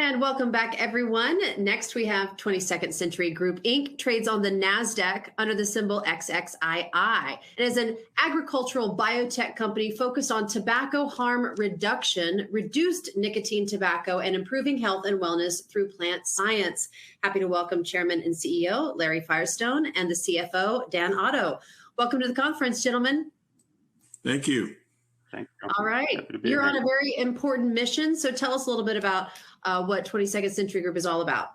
And welcome back, everyone. Next, we have 22nd Century Group, Inc., trades on the NASDAQ under the symbol XXII. It is an agricultural biotech company focused on tobacco harm reduction, reduced nicotine tobacco, and improving health and wellness through plant science. Happy to welcome Chairman and CEO Larry Firestone and the CFO Dan Otto. Welcome to the conference, gentlemen. Thank you. Thank you. All right. You're on a very important mission, so tell us a little bit about what 22nd Century Group is all about.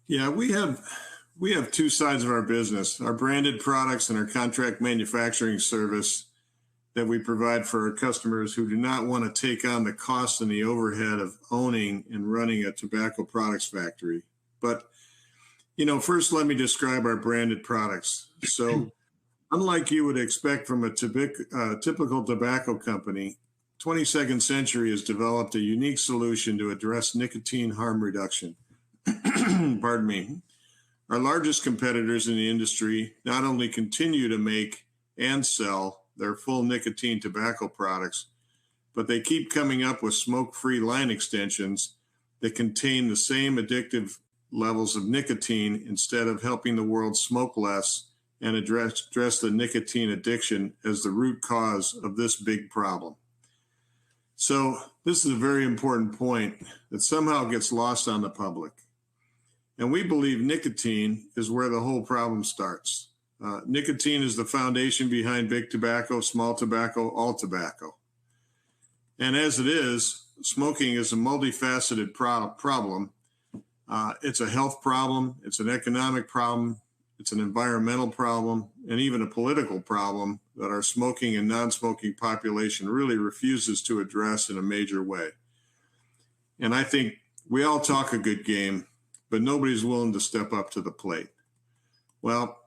Yeah, we have two sides of our business, our branded products and our contract manufacturing service that we provide for our customers who do not want to take on the cost and the overhead of owning and running a tobacco products factory. But, first let me describe our branded products. So unlike you would expect from a typical tobacco company, 22nd Century has developed a unique solution to address nicotine harm reduction. Pardon me. Our largest competitors in the industry not only continue to make and sell their full nicotine tobacco products, but they keep coming up with smoke-free line extensions that contain the same addictive levels of nicotine instead of helping the world smoke less and address the nicotine addiction as the root cause of this big problem. So this is a very important point that somehow gets lost on the public. And we believe nicotine is where the whole problem starts. Nicotine is the foundation behind big tobacco, small tobacco, all tobacco. And as it is, smoking is a multifaceted problem. It's a health problem, it's an economic problem, it's an environmental problem, and even a political problem that our smoking and non-smoking population really refuses to address in a major way. And I think we all talk a good game, but nobody's willing to step up to the plate. Well,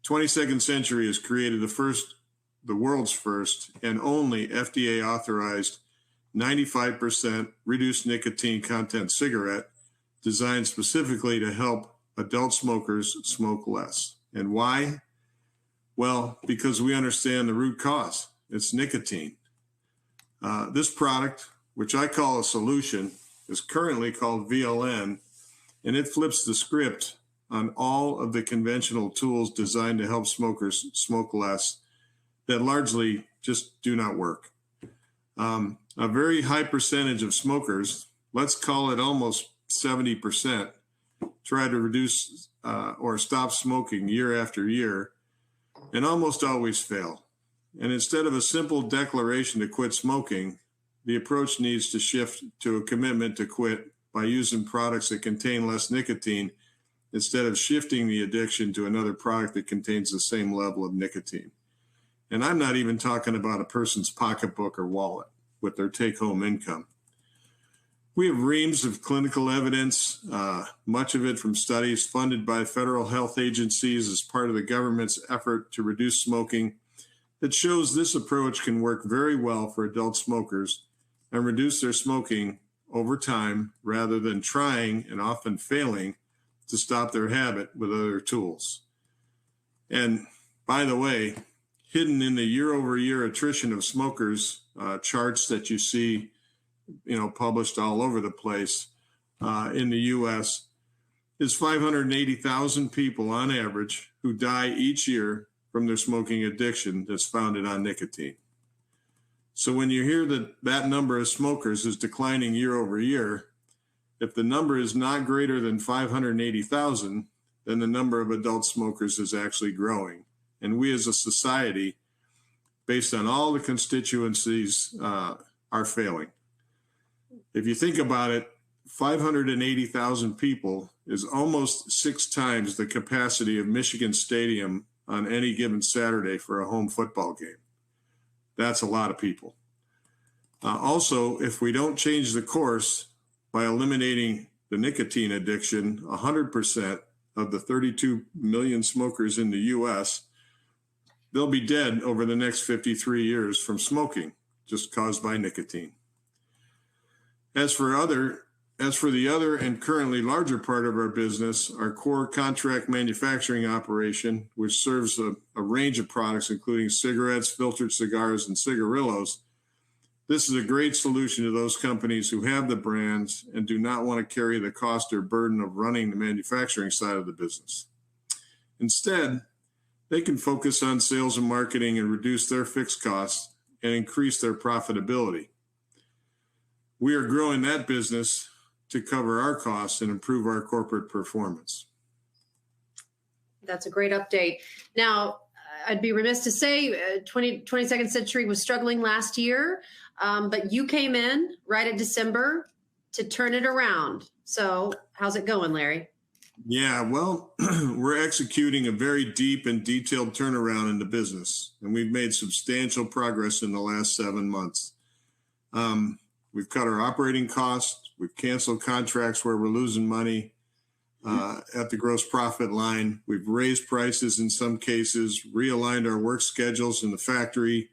22nd Century has created the world's first and only FDA authorized 95% reduced nicotine content cigarette designed specifically to help adult smokers smoke less. And why? Well, because we understand the root cause. It's nicotine. This product, which I call a solution, is currently called VLN, and it flips the script on all of the conventional tools designed to help smokers smoke less that largely just do not work. A very high percentage of smokers, let's call it almost 70%, try to reduce or stop smoking year after year and almost always fail. And instead of a simple declaration to quit smoking, the approach needs to shift to a commitment to quit by using products that contain less nicotine instead of shifting the addiction to another product that contains the same level of nicotine. And I'm not even talking about a person's pocketbook or wallet with their take-home income. We have reams of clinical evidence, much of it from studies funded by federal health agencies as part of the government's effort to reduce smoking, that shows this approach can work very well for adult smokers and reduce their smoking over time rather than trying and often failing to stop their habit with other tools. And by the way, hidden in the year-over-year attrition of smokers charts that you see published all over the place in the U.S. is 580,000 people on average who die each year from their smoking addiction that's founded on nicotine. So when you hear that number of smokers is declining year over year, if the number is not greater than 580,000, then the number of adult smokers is actually growing. And we as a society, based on all the constituencies, are failing. If you think about it, 580,000 people is almost 6 times the capacity of Michigan Stadium on any given Saturday for a home football game. That's a lot of people. Also, if we don't change the course by eliminating the nicotine addiction, 100% of the 32 million smokers in the U.S., they'll be dead over the next 53 years from smoking, just caused by nicotine. As for the other and currently larger part of our business, our core contract manufacturing operation, which serves a range of products, including cigarettes, filtered cigars, and cigarillos, This is a great solution to those companies who have the brands and do not want to carry the cost or burden of running the manufacturing side of the business. Instead, they can focus on sales and marketing and reduce their fixed costs and increase their profitability. We are growing that business to cover our costs and improve our corporate performance. That's a great update. Now, I'd be remiss to say 22nd Century was struggling last year, but you came in right at December to turn it around. So how's it going, Larry? Yeah, well, we're executing a very deep and detailed turnaround in the business, and we've made substantial progress in the last 7 months. We've cut our operating costs. We've canceled contracts where we're losing money at the gross profit line. We've raised prices in some cases, realigned our work schedules in the factory,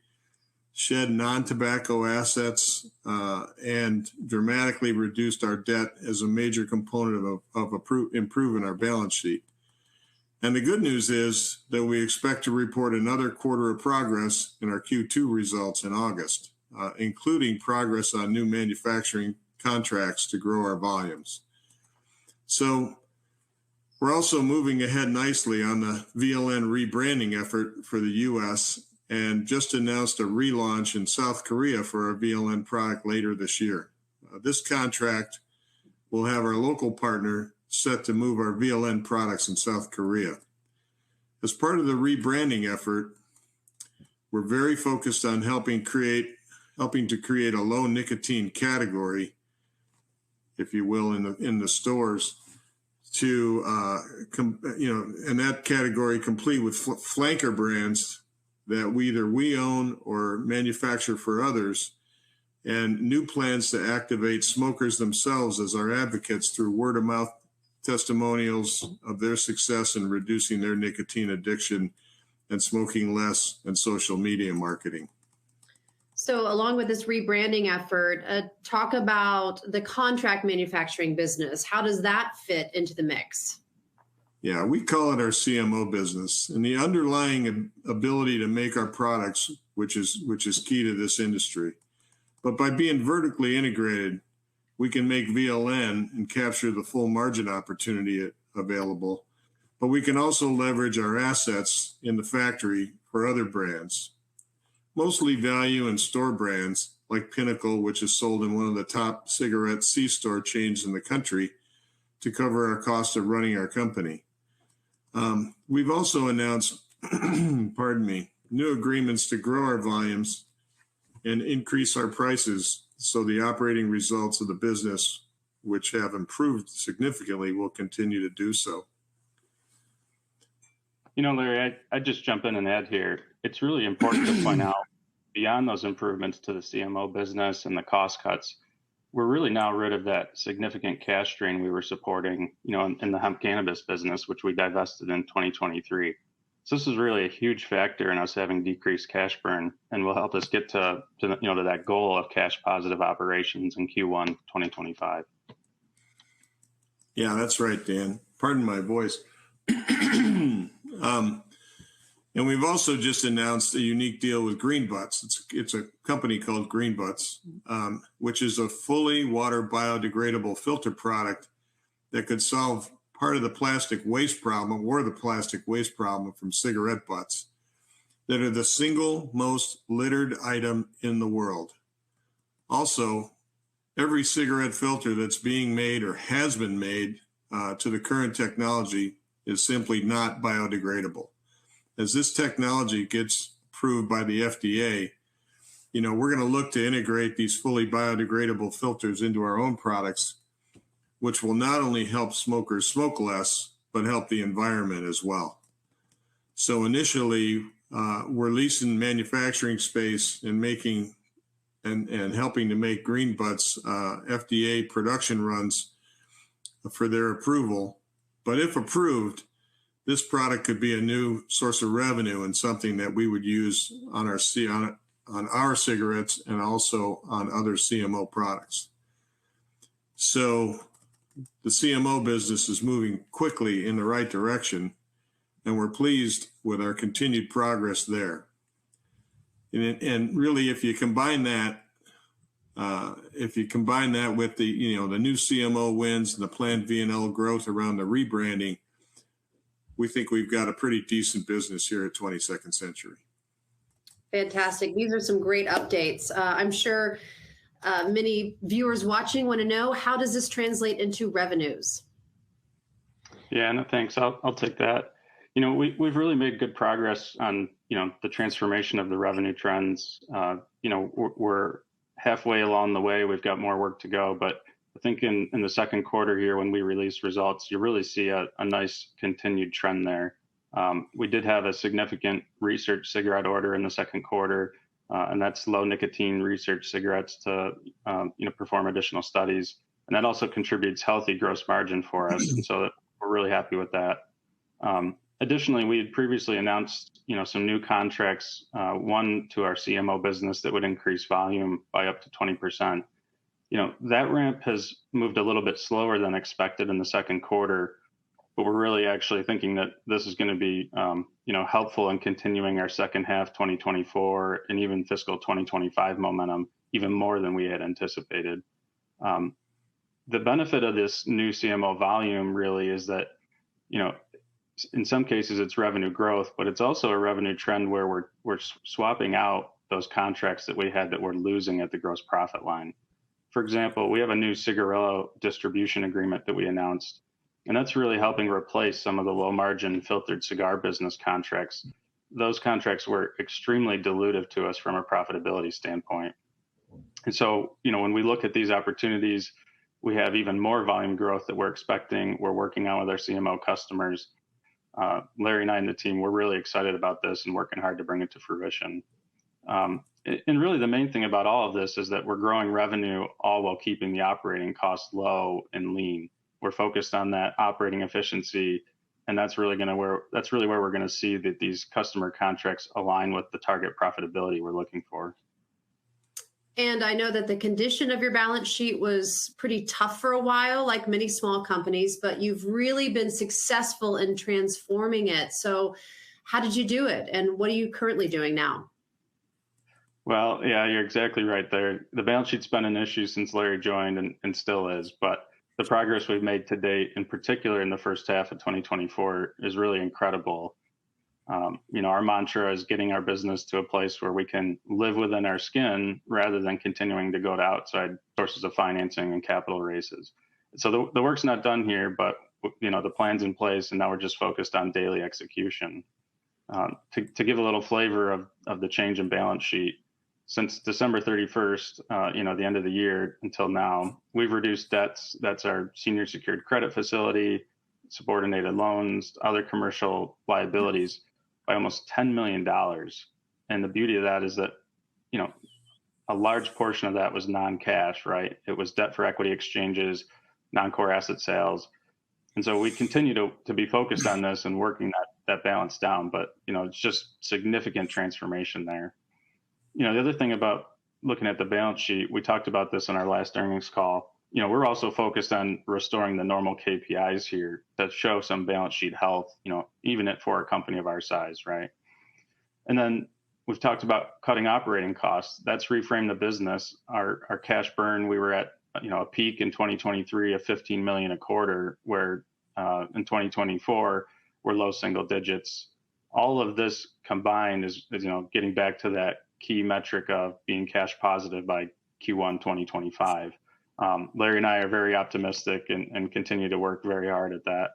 shed non-tobacco assets, and dramatically reduced our debt as a major component of improving our balance sheet. And the good news is that we expect to report another quarter of progress in our Q2 results in August, including progress on new manufacturing contracts to grow our volumes. So we're also moving ahead nicely on the VLN rebranding effort for the U.S. and just announced a relaunch in South Korea for our VLN product later this year. This contract will have our local partner set to move our VLN products in South Korea. As part of the rebranding effort, we're very focused on helping to create a low nicotine category, if you will, in the stores, to in that category complete with flanker brands that we own or manufacture for others, and new plans to activate smokers themselves as our advocates through word of mouth testimonials of their success in reducing their nicotine addiction and smoking less, and social media marketing. So along with this rebranding effort, talk about the contract manufacturing business. How does that fit into the mix? Yeah, we call it our CMO business, and the underlying ability to make our products, which is key to this industry. But by being vertically integrated, we can make VLN and capture the full margin opportunity available. But we can also leverage our assets in the factory for other brands, mostly value and store brands like Pinnacle, which is sold in one of the top cigarette C-store chains in the country, to cover our cost of running our company. We've also announced, new agreements to grow our volumes and increase our prices so the operating results of the business, which have improved significantly, will continue to do so. You know, Larry, I'd just jump in and add here. It's really important to point out, beyond those improvements to the CMO business and the cost cuts, we're really now rid of that significant cash drain we were supporting, in the hemp cannabis business, which we divested in 2023. So this is really a huge factor in us having decreased cash burn, and will help us get to that goal of cash positive operations in Q1 2025. Yeah, that's right, Dan. Pardon my voice. And we've also just announced a unique deal with Green Butts. It's a company called Green Butts, which is a fully water biodegradable filter product that could solve part of the plastic waste problem, or the plastic waste problem from cigarette butts that are the single most littered item in the world. Also, every cigarette filter that's being made or has been made to the current technology is simply not biodegradable. As this technology gets approved by the FDA, we're going to look to integrate these fully biodegradable filters into our own products, which will not only help smokers smoke less, but help the environment as well. So initially, we're leasing manufacturing space and helping to make Green Butts FDA production runs for their approval. But if approved, this product could be a new source of revenue and something that we would use on our cigarettes and also on other CMO products. So the CMO business is moving quickly in the right direction, and we're pleased with our continued progress there. And really, if you combine that If you combine that with the new CMO wins and the planned V&L growth around the rebranding, we think we've got a pretty decent business here at 22nd Century. Fantastic. These are some great updates. I'm sure many viewers watching want to know, how does this translate into revenues? Yeah, no, thanks. I'll take that. We've really made good progress on, the transformation of the revenue trends. We're halfway along the way. We've got more work to go, but I think in the second quarter here, when we release results, you really see a nice continued trend there. We did have a significant research cigarette order in the second quarter, and that's low nicotine research cigarettes to perform additional studies, and that also contributes healthy gross margin for us, and so we're really happy with that. Additionally, we had previously announced some new contracts, one to our CMO business that would increase volume by up to 20%. That ramp has moved a little bit slower than expected in the second quarter, but we're really actually thinking that this is going to be, helpful in continuing our second half 2024 and even fiscal 2025 momentum even more than we had anticipated. The benefit of this new CMO volume really is that, in some cases it's revenue growth, but it's also a revenue trend where we're swapping out those contracts that we had that we're losing at the gross profit line. For example, we have a new cigarillo distribution agreement that we announced, and that's really helping replace some of the low margin filtered cigar business contracts. Those contracts were extremely dilutive to us from a profitability standpoint. And so, when we look at these opportunities, we have even more volume growth that we're expecting. We're working on with our CMO customers. Larry and I and the team, we're really excited about this and working hard to bring it to fruition. And really the main thing about all of this is that we're growing revenue all while keeping the operating costs low and lean. We're focused on that operating efficiency, and that's really where we're going to see that these customer contracts align with the target profitability we're looking for. And I know that the condition of your balance sheet was pretty tough for a while, like many small companies, but you've really been successful in transforming it. So how did you do it? And what are you currently doing now? Well, yeah, you're exactly right there. The balance sheet's been an issue since Larry joined and still is, but the progress we've made to date, in particular in the first half of 2024, is really incredible. Our mantra is getting our business to a place where we can live within our skin rather than continuing to go to outside sources of financing and capital raises. So the work's not done here, but the plan's in place, and now we're just focused on daily execution. To give a little flavor of the change in balance sheet, since December 31st, the end of the year until now, we've reduced debts. That's our senior secured credit facility, subordinated loans, other commercial liabilities by almost $10 million. And the beauty of that is that, a large portion of that was non-cash, right? It was debt for equity exchanges, non-core asset sales. And so we continue to be focused on this and working that balance down, but, it's just significant transformation there. The other thing about looking at the balance sheet, we talked about this in our last earnings call. We're also focused on restoring the normal KPIs here that show some balance sheet health, even for a company of our size, right? And then we've talked about cutting operating costs. That's reframed the business. Our cash burn, we were at, a peak in 2023 of 15 million a quarter, where in 2024, we're low single digits. All of this combined is getting back to that key metric of being cash positive by Q1 2025. Larry and I are very optimistic and continue to work very hard at that.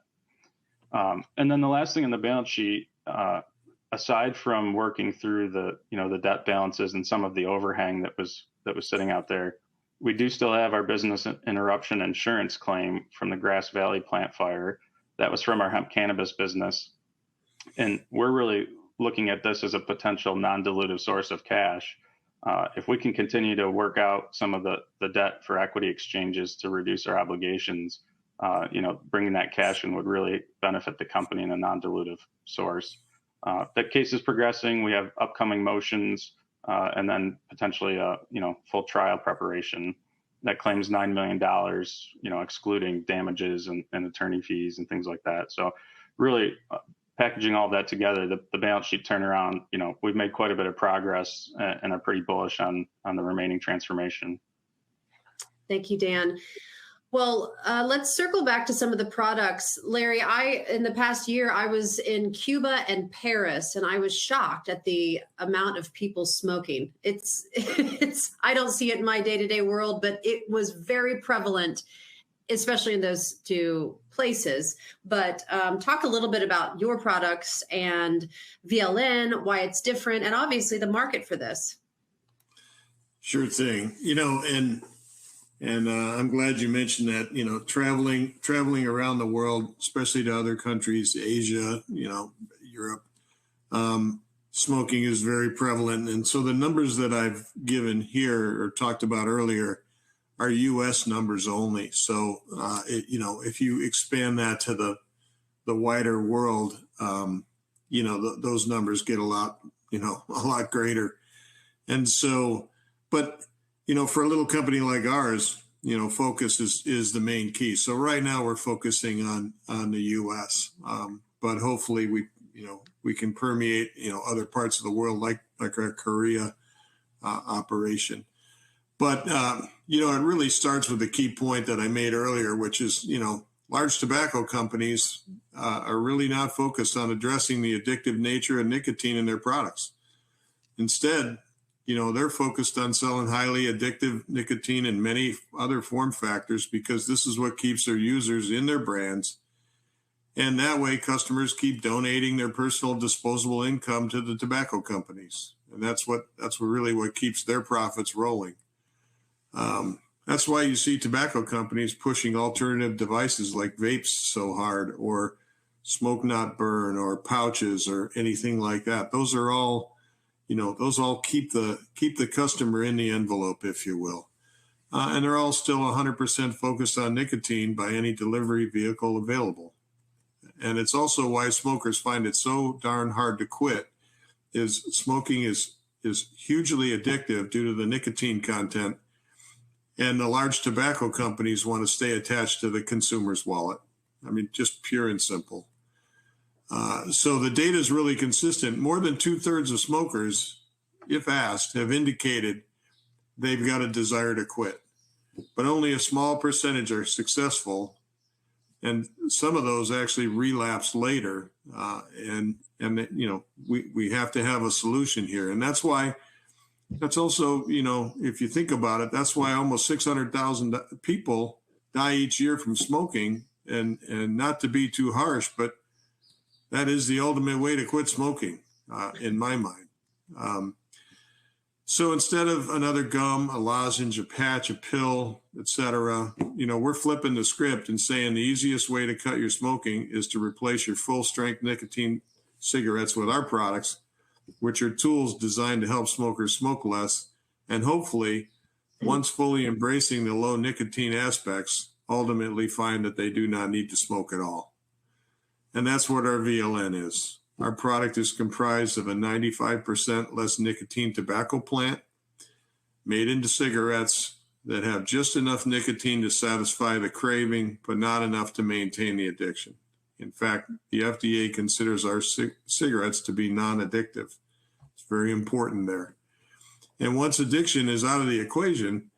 And then the last thing in the balance sheet, aside from working through the debt balances and some of the overhang that was sitting out there, we do still have our business interruption insurance claim from the Grass Valley plant fire. That was from our hemp cannabis business. And we're really looking at this as a potential non-dilutive source of cash. If we can continue to work out some of the debt for equity exchanges to reduce our obligations, bringing that cash in would really benefit the company in a non-dilutive source. That case is progressing. We have upcoming motions, and then potentially a full trial preparation that claims $9 million, excluding damages and attorney fees and things like that. So really packaging all that together, the balance sheet turnaround, we've made quite a bit of progress and are pretty bullish on the remaining transformation. Thank you, Dan. Well, let's circle back to some of the products. Larry, in the past year, I was in Cuba and Paris, and I was shocked at the amount of people smoking. I don't see it in my day-to-day world, but it was very prevalent, especially in those two places. But talk a little bit about your products and VLN, why it's different, and obviously the market for this. Sure thing. And I'm glad you mentioned that, traveling around the world, especially to other countries, Asia, Europe, smoking is very prevalent. And so the numbers that I've given here or talked about earlier are U.S. numbers only. So, if you expand that to the wider world, those numbers get a lot greater. And so, but for a little company like ours, focus is the main key. So right now we're focusing on the U.S., but hopefully we can permeate other parts of the world like our Korea operation. But it really starts with the key point that I made earlier, which is large tobacco companies are really not focused on addressing the addictive nature of nicotine in their products. Instead, they're focused on selling highly addictive nicotine and many other form factors because this is what keeps their users in their brands. And that way, customers keep donating their personal disposable income to the tobacco companies. And that's really what keeps their profits rolling. That's why you see tobacco companies pushing alternative devices like vapes so hard, or smoke not burn, or pouches, or anything like that. Those are all keep the customer in the envelope, if you will. And they're all still 100% focused on nicotine by any delivery vehicle available. And it's also why smokers find it so darn hard to quit. Smoking is hugely addictive due to the nicotine content, and the large tobacco companies want to stay attached to the consumer's wallet. I mean, just pure and simple. So the data is really consistent. More than 2/3 of smokers, if asked, have indicated they've got a desire to quit, but only a small percentage are successful, and some of those actually relapse later. We have to have a solution here, and that's also, if you think about it, that's why almost 600,000 people die each year from smoking, and not to be too harsh, but that is the ultimate way to quit smoking, in my mind. So instead of another gum, a lozenge, a patch, a pill, etc., we're flipping the script and saying the easiest way to cut your smoking is to replace your full-strength nicotine cigarettes with our products, which are tools designed to help smokers smoke less, and hopefully, once fully embracing the low nicotine aspects, ultimately find that they do not need to smoke at all. And that's what our VLN is. Our product is comprised of a 95% less nicotine tobacco plant made into cigarettes that have just enough nicotine to satisfy the craving, but not enough to maintain the addiction. In fact, the FDA considers our cigarettes to be non-addictive. It's very important there. And once addiction is out of the equation,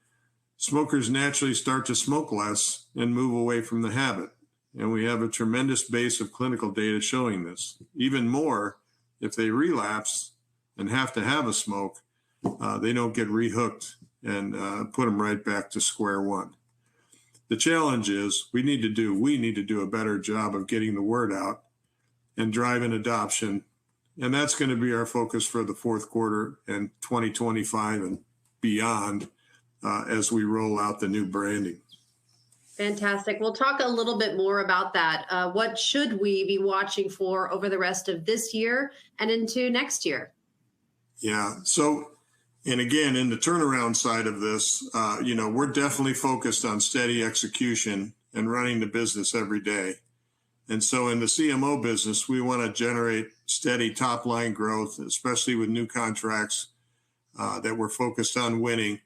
smokers naturally start to smoke less and move away from the habit. And we have a tremendous base of clinical data showing this. Even more, if they relapse and have to have a smoke, they don't get rehooked and put them right back to square one. The challenge is we need to do a better job of getting the word out and driving adoption. And that's going to be our focus for the fourth quarter and 2025 and beyond as we roll out the new branding. Fantastic. We'll talk a little bit more about that. What should we be watching for over the rest of this year and into next year? Yeah. So, and again, in the turnaround side of this, we're definitely focused on steady execution and running the business every day. And so in the CMO business, we want to generate steady top line growth, especially with new contracts that we're focused on winning.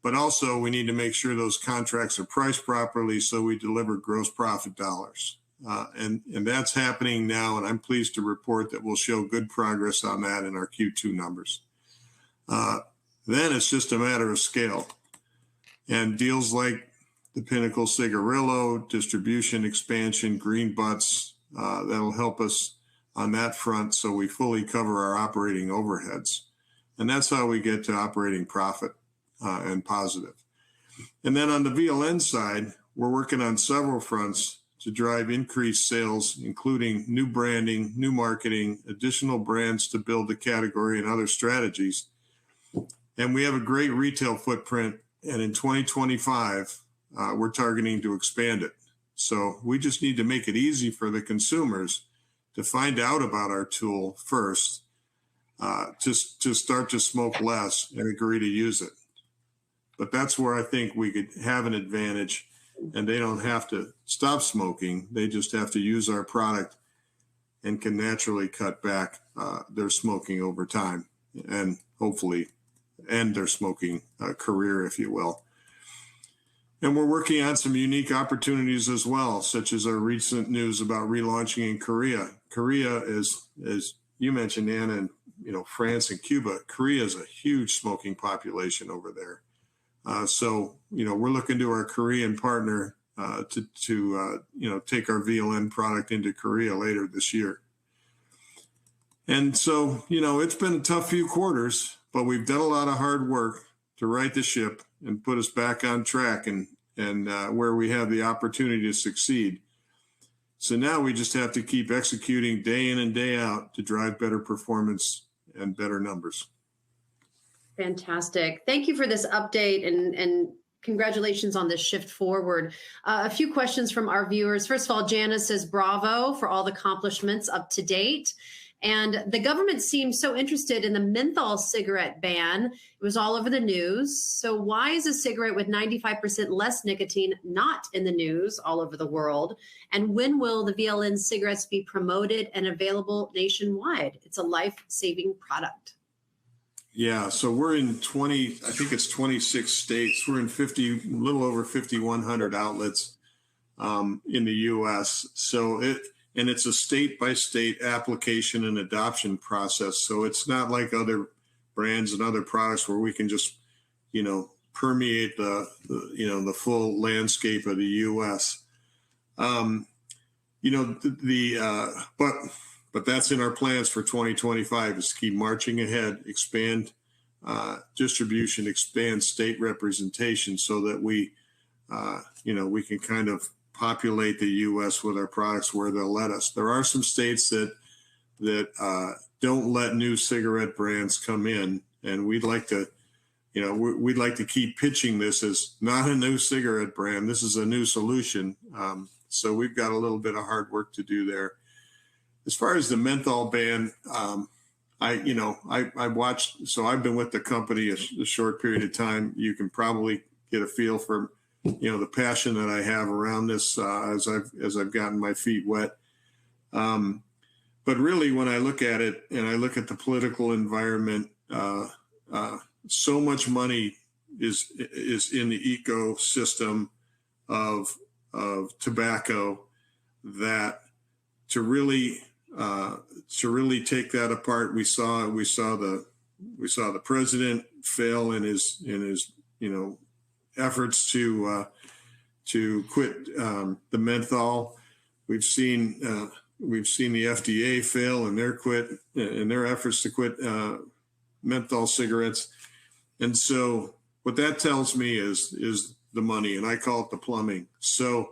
But also we need to make sure those contracts are priced properly so we deliver gross profit dollars. And that's happening now, and I'm pleased to report that we'll show good progress on that in our Q2 numbers. Then it's just a matter of scale. And deals like the Pinnacle Cigarillo, distribution expansion, green butts. That'll help us on that front so we fully cover our operating overheads. And that's how we get to operating profit and positive. And then on the VLN side, we're working on several fronts to drive increased sales, including new branding, new marketing, additional brands to build the category, and other strategies. And we have a great retail footprint. And in 2025, we're targeting to expand it. So we just need to make it easy for the consumers to find out about our tool first, to start to smoke less and agree to use it. But that's where I think we could have an advantage, and they don't have to stop smoking. They just have to use our product and can naturally cut back their smoking over time and hopefully end their smoking career, if you will. And we're working on some unique opportunities as well, such as our recent news about relaunching in Korea. Korea is, as you mentioned, Anna, and France and Cuba. Korea is a huge smoking population over there. So we're looking to our Korean partner to take our VLN product into Korea later this year. And so it's been a tough few quarters, but we've done a lot of hard work to right the ship and put us back on track and where we have the opportunity to succeed. So now we just have to keep executing day in and day out to drive better performance and better numbers. Fantastic. Thank you for this update and congratulations on this shift forward. A few questions from our viewers. First of all, Janice says, bravo for all the accomplishments up to date. And the government seems so interested in the menthol cigarette ban. It was all over the news. So why is a cigarette with 95% less nicotine not in the news all over the world? And when will the VLN cigarettes be promoted and available nationwide? It's a life-saving product. Yeah, so we're in 26 states. We're in a little over 5,100 outlets in the U.S. So it's a state-by-state application and adoption process. So it's not like other brands and other products where we can just, permeate the full landscape of the U.S. But that's in our plans for 2025 is to keep marching ahead, expand distribution, expand state representation so that we can kind of populate the U.S. with our products where they'll let us. There are some states that don't let new cigarette brands come in, and we'd like to keep pitching this as not a new cigarette brand. This is a new solution. So we've got a little bit of hard work to do there. As far as the menthol ban, I watched. So I've been with the company a short period of time. You can probably get a feel for the passion that I have around this as I've gotten my feet wet. But really, when I look at it and I look at the political environment, so much money is in the ecosystem of tobacco that to really take that apart, we saw the president fail in his efforts to quit the menthol. We've seen the FDA fail in their efforts to quit menthol cigarettes. And so what that tells me is the money, and I call it the plumbing. So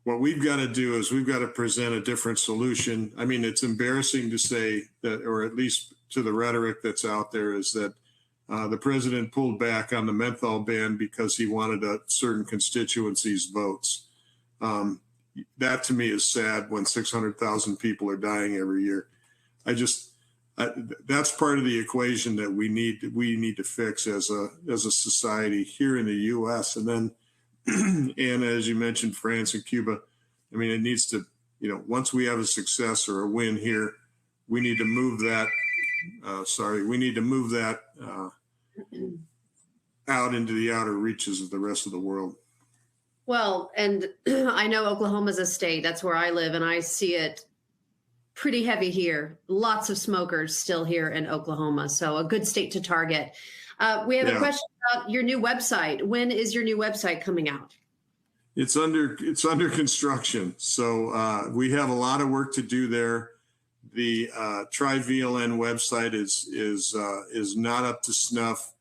what we've got to do is we've got to present a different solution. I mean, it's embarrassing to say that, or at least to the rhetoric that's out there, is that the president pulled back on the menthol ban because he wanted a certain constituency's votes. That to me is sad when 600,000 people are dying every year. That's part of the equation that we need to fix as a society here in the U.S. And then, and as you mentioned, France and Cuba. I mean, it needs to, once we have a success or a win here, we need to move that. Out into the outer reaches of the rest of the world. Well, and I know Oklahoma's a state. That's where I live, and I see it pretty heavy here. Lots of smokers still here in Oklahoma, so a good state to target. We have a question about your new website. When is your new website coming out? It's under construction, so we have a lot of work to do there. The TryVLN website is not up to snuff,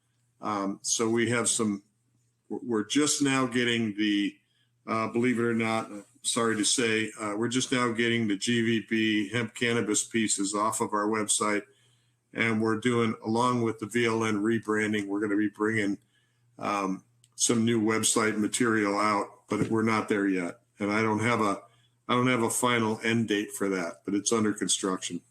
so we have some. We're just now getting the, believe it or not, sorry to say, we're just now getting the GVB hemp cannabis pieces off of our website, and we're doing, along with the VLN rebranding, we're going to be bringing some new website material out, but we're not there yet, and I don't have a final end date for that, but it's under construction.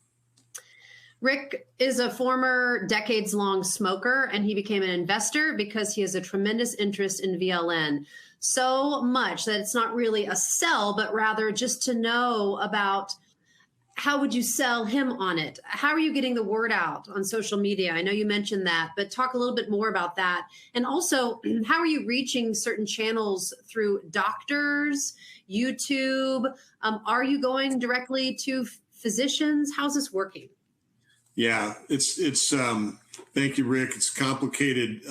Rick is a former decades-long smoker, and he became an investor because he has a tremendous interest in VLN. So much that it's not really a sell, but rather just to know about how would you sell him on it? How are you getting the word out on social media? I know you mentioned that, but talk a little bit more about that. And also, how are you reaching certain channels through doctors, YouTube? Are you going directly to physicians? How's this working? Yeah, it's thank you, Rick. It's a complicated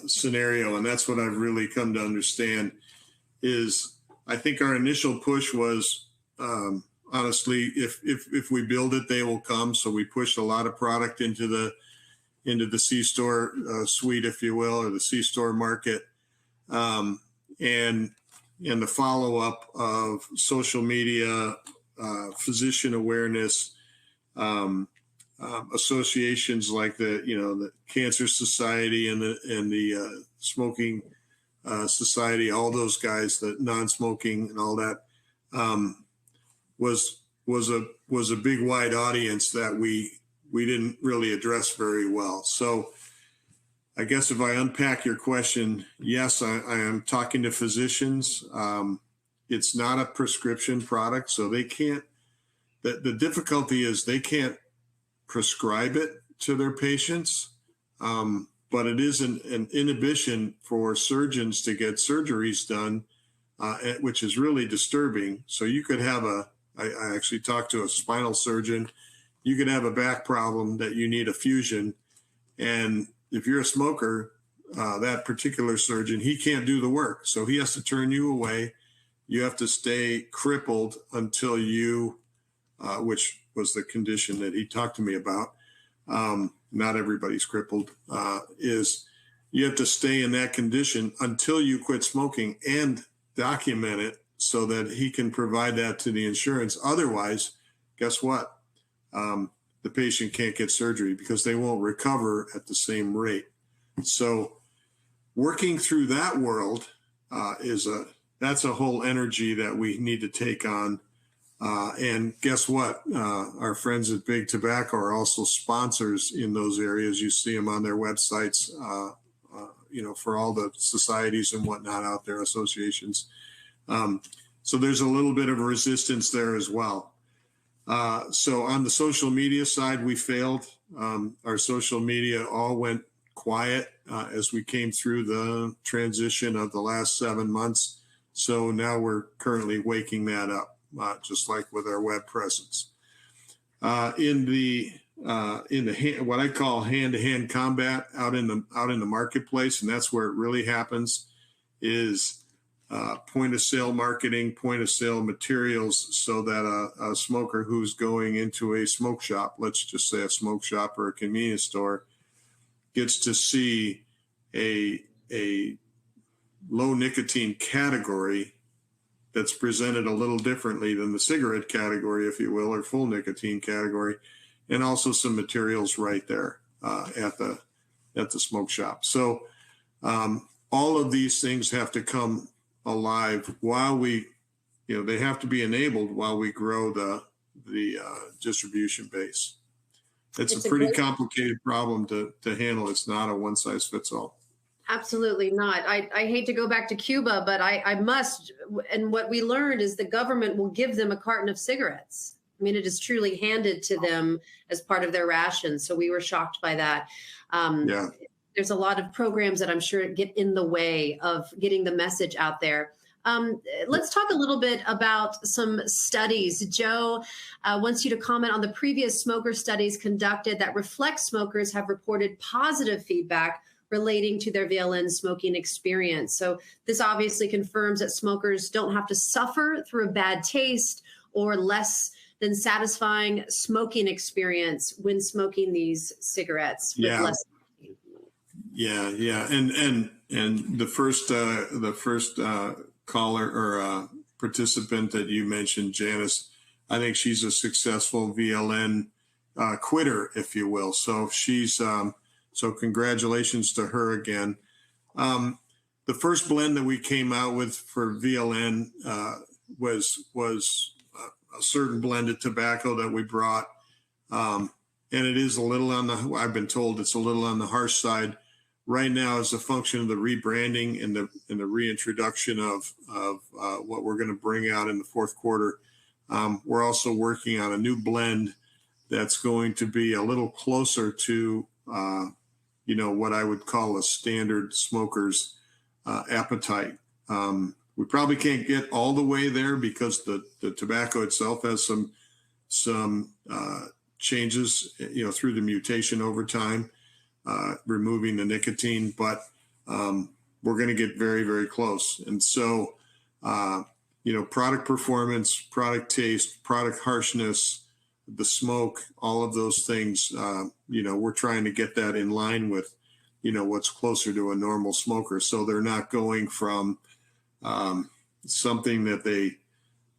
scenario, and that's what I've really come to understand is I think our initial push was, honestly, if we build it, they will come. So we pushed a lot of product into the C-store suite, if you will, or the C-store market. And the follow-up of social media, physician awareness, associations like the Cancer Society and the Smoking Society, all those guys, the non-smoking and all that, was a big wide audience that we didn't really address very well. So I guess if I unpack your question, yes, I am talking to physicians. It's not a prescription product, so they can't. The difficulty is they can't prescribe it to their patients, but it is an inhibition for surgeons to get surgeries done, which is really disturbing. So you could have I actually talked to a spinal surgeon. You could have a back problem that you need a fusion, and if you're a smoker, that particular surgeon, he can't do the work, so he has to turn you away. You have to stay crippled until you, which was the condition that he talked to me about. Not everybody's crippled, is you have to stay in that condition until you quit smoking and document it so that he can provide that to the insurance. Otherwise, guess what? The patient can't get surgery because they won't recover at the same rate. So working through that world that's a whole energy that we need to take on. And guess what? Our friends at Big Tobacco are also sponsors in those areas. You see them on their websites, for all the societies and whatnot out there, associations. So there's a little bit of a resistance there as well. So on the social media side, we failed. Our social media all went quiet as we came through the transition of the last 7 months. So now we're currently waking that up. Just like with our web presence, in the what I call hand-to-hand combat out in the marketplace, and that's where it really happens, is point-of-sale marketing, point-of-sale materials, so that a smoker who's going into a smoke shop, let's just say a smoke shop or a convenience store, gets to see a low nicotine category that's presented a little differently than the cigarette category, if you will, or full nicotine category, and also some materials right there at the smoke shop. So all of these things have to come alive while they have to be enabled while we grow the distribution base. It's a pretty complicated problem to handle. It's not a one size fits all. Absolutely not. I hate to go back to Cuba, but I must. And what we learned is the government will give them a carton of cigarettes. I mean, it is truly handed to them as part of their rations. So we were shocked by that. There's a lot of programs that I'm sure get in the way of getting the message out there. Let's talk a little bit about some studies. Joe wants you to comment on the previous smoker studies conducted that reflect smokers have reported positive feedback relating to their VLN smoking experience. So this obviously confirms that smokers don't have to suffer through a bad taste or less than satisfying smoking experience when smoking these cigarettes. With less. Yeah. And the first caller or participant that you mentioned, Janice, I think she's a successful VLN quitter, if you will. So she's so congratulations to her again. The first blend that we came out with for VLN was a certain blended tobacco that we brought, and it is a little on the. I've been told it's a little on the harsh side. Right now, as a function of the rebranding and the reintroduction of what we're going to bring out in the fourth quarter, we're also working on a new blend that's going to be a little closer to what I would call a standard smoker's appetite. We probably can't get all the way there because the tobacco itself has some changes, through the mutation over time. Removing the nicotine, but we're going to get very, very close. And so, product performance, product taste, product harshness, the smoke, all of those things, we're trying to get that in line with, what's closer to a normal smoker. So they're not going from something that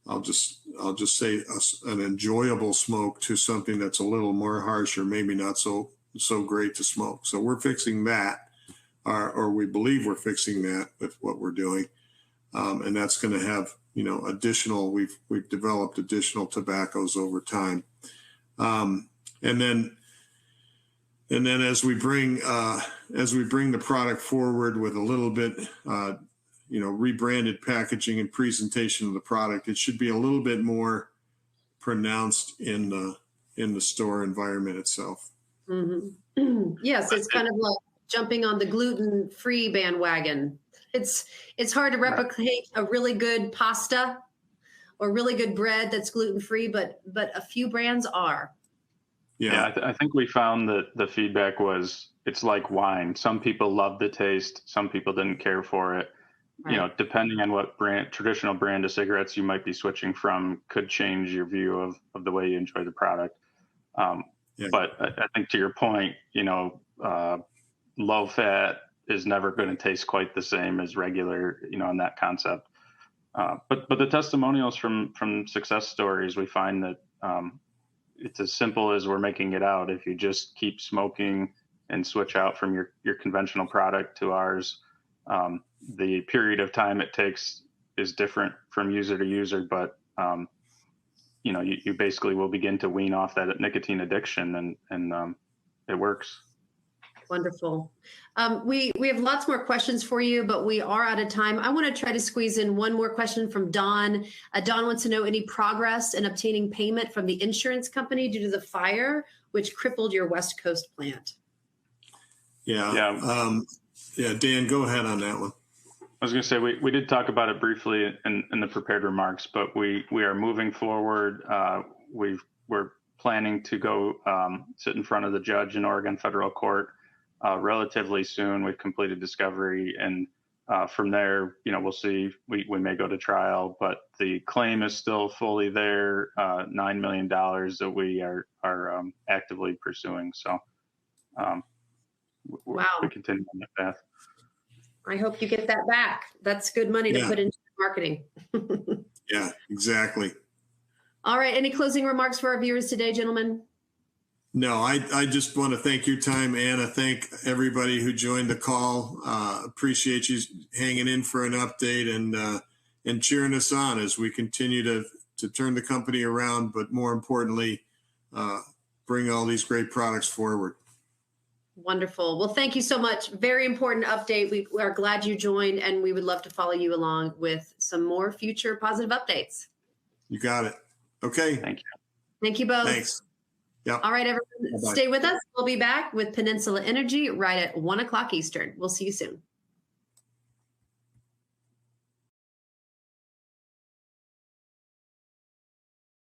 I'll just say an enjoyable smoke to something that's a little more harsh or maybe not so great to smoke. So we're fixing that, or we believe we're fixing that with what we're doing, and that's going to have additional. We've developed additional tobaccos over time, and then as we bring the product forward with a little bit rebranded packaging and presentation of the product, it should be a little bit more pronounced in the store environment itself. Mm-hmm. Yes, it's kind of like jumping on the gluten-free bandwagon. It's hard to replicate a really good pasta or really good bread that's gluten-free, but a few brands are. Yeah, I think we found that the feedback was it's like wine. Some people love the taste, some people didn't care for it. Right. Depending on what traditional brand of cigarettes you might be switching from, could change your view of the way you enjoy the product. Yeah. But I think to your point, low fat is never going to taste quite the same as regular, in that concept. But the testimonials from success stories, we find that it's as simple as we're making it out. If you just keep smoking and switch out from your conventional product to ours, the period of time it takes is different from user to user, but you basically will begin to wean off that nicotine addiction, and it works. Wonderful. We have lots more questions for you, but we are out of time. I want to try to squeeze in one more question from Don. Don wants to know any progress in obtaining payment from the insurance company due to the fire, which crippled your West Coast plant. Yeah. Dan, go ahead on that one. I was going to say, we did talk about it briefly in the prepared remarks, but we are moving forward. We're planning to go sit in front of the judge in Oregon federal court relatively soon. We've completed discovery, and from there, we'll see. We may go to trial, but the claim is still fully there, $9 million that we are actively pursuing. So we continue on that path. I hope you get that back. That's good money to put into marketing. Yeah, exactly. All right. Any closing remarks for our viewers today, gentlemen? No, I just want to thank your time, Anna. Thank everybody who joined the call. Appreciate you hanging in for an update and cheering us on as we continue to turn the company around, but more importantly, bring all these great products forward. Wonderful. Well, thank you so much. Very important update. We are glad you joined, and we would love to follow you along with some more future positive updates. You got it. Okay. Thank you. Thank you both. Thanks. Yep. All right, everyone. Bye-bye. Stay with us. We'll be back with Peninsula Energy right at 1 o'clock Eastern. We'll see you soon.